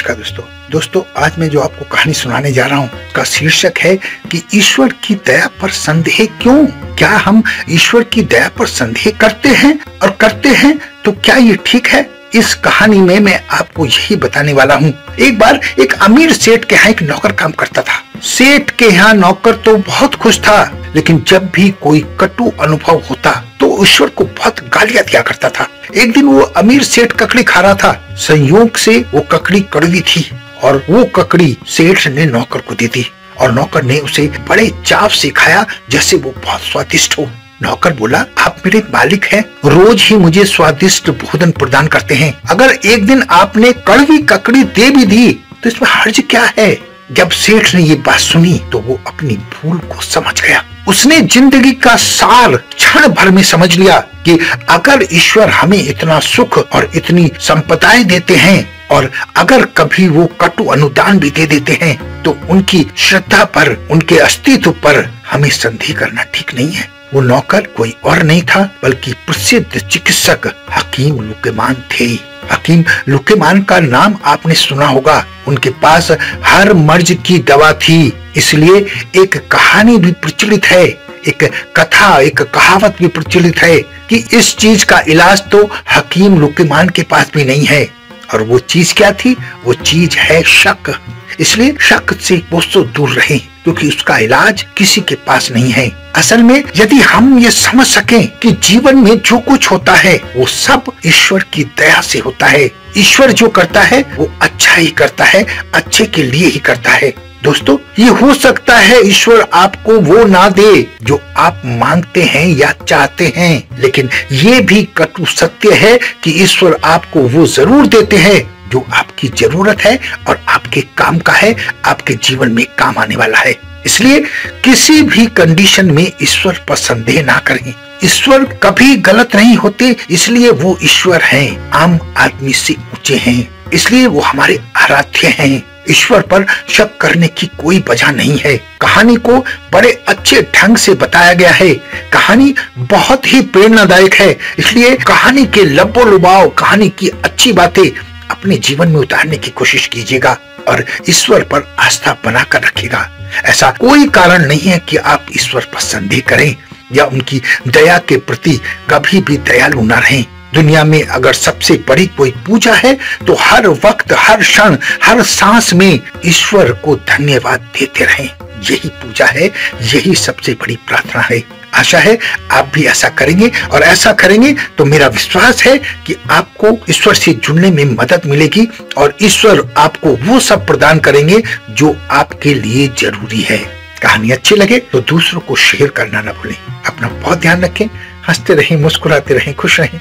नमस्कार दोस्तों, आज मैं जो आपको कहानी सुनाने जा रहा हूँ उसका शीर्षक है कि ईश्वर की दया पर संदेह क्यों। क्या हम ईश्वर की दया पर संदेह करते हैं, और करते हैं तो क्या ये ठीक है? इस कहानी में मैं आपको यही बताने वाला हूँ। एक बार एक अमीर सेठ के यहाँ एक नौकर काम करता था। सेठ के यहाँ नौकर तो बहुत खुश था, लेकिन जब भी कोई कटु अनुभव होता तो ईश्वर को बहुत गालियां दिया करता था। एक दिन वो अमीर सेठ ककड़ी खा रहा था। संयोग से वो ककड़ी कड़वी थी और वो ककड़ी सेठ ने नौकर को दे दी, और नौकर ने उसे बड़े चाव से खाया जैसे वो बहुत स्वादिष्ट हो। नौकर बोला, आप मेरे मालिक हैं, रोज ही मुझे स्वादिष्ट भोजन प्रदान करते हैं। अगर एक दिन आपने कड़वी ककड़ी दे भी दी तो इसमें हर्ज क्या है? जब सेठ ने ये बात सुनी तो वो अपनी भूल को समझ गया। उसने जिंदगी का सार क्षण भर में समझ लिया कि अगर ईश्वर हमें इतना सुख और इतनी संपदाएं देते हैं, और अगर कभी वो कटु अनुदान भी दे देते हैं, तो उनकी श्रद्धा पर, उनके अस्तित्व पर हमें संदेह करना ठीक नहीं है। वो नौकर कोई और नहीं था बल्कि प्रसिद्ध चिकित्सक हकीम लुकेमान थे। हकीम लुकेमान का नाम आपने सुना होगा। उनके पास हर मर्ज की दवा थी, इसलिए एक कहानी भी प्रचलित है, एक कथा, एक कहावत भी प्रचलित है कि इस चीज का इलाज तो हकीम लुकेमान के पास भी नहीं है। और वो चीज क्या थी? वो चीज है शक। इसलिए शक से कोसों दूर रहें, क्योंकि उसका इलाज किसी के पास नहीं है। असल में यदि हम ये समझ सकें कि जीवन में जो कुछ होता है वो सब ईश्वर की दया से होता है। ईश्वर जो करता है वो अच्छा ही करता है, अच्छे के लिए ही करता है। दोस्तों, ये हो सकता है ईश्वर आपको वो ना दे जो आप मांगते हैं या चाहते हैं, लेकिन ये भी कटु सत्य है कि ईश्वर आपको वो जरूर देते हैं जो आपकी जरूरत है और आपके काम का है, आपके जीवन में काम आने वाला है। इसलिए किसी भी कंडीशन में ईश्वर पर संदेह ना करें। ईश्वर कभी गलत नहीं होते, इसलिए वो ईश्वर हैं, आम आदमी से ऊंचे हैं, इसलिए वो हमारे आराध्य हैं। ईश्वर पर शक करने की कोई वजह नहीं है। कहानी को बड़े अच्छे ढंग से बताया गया है। कहानी बहुत ही प्रेरणादायक है, इसलिए कहानी के लब्बो लुभाव, कहानी की अच्छी बातें अपने जीवन में उतारने की कोशिश कीजिएगा और ईश्वर पर आस्था बनाकर रखिएगा। ऐसा कोई कारण नहीं है कि आप ईश्वर पर संदेह करें या उनकी दया के प्रति कभी भी दयालु न रहें। दुनिया में अगर सबसे बड़ी कोई पूजा है तो हर वक्त, हर क्षण, हर सांस में ईश्वर को धन्यवाद देते रहें। यही पूजा है, यही सबसे बड़ी प्रार्थना है। आशा है आप भी ऐसा करेंगे, और ऐसा करेंगे तो मेरा विश्वास है कि आपको ईश्वर से जुड़ने में मदद मिलेगी और ईश्वर आपको वो सब प्रदान करेंगे जो आपके लिए जरूरी है। कहानी अच्छी लगे तो दूसरों को शेयर करना न भूलें। अपना बहुत ध्यान रखें, हंसते रहें, मुस्कुराते रहें, खुश रहें।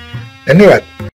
धन्यवाद।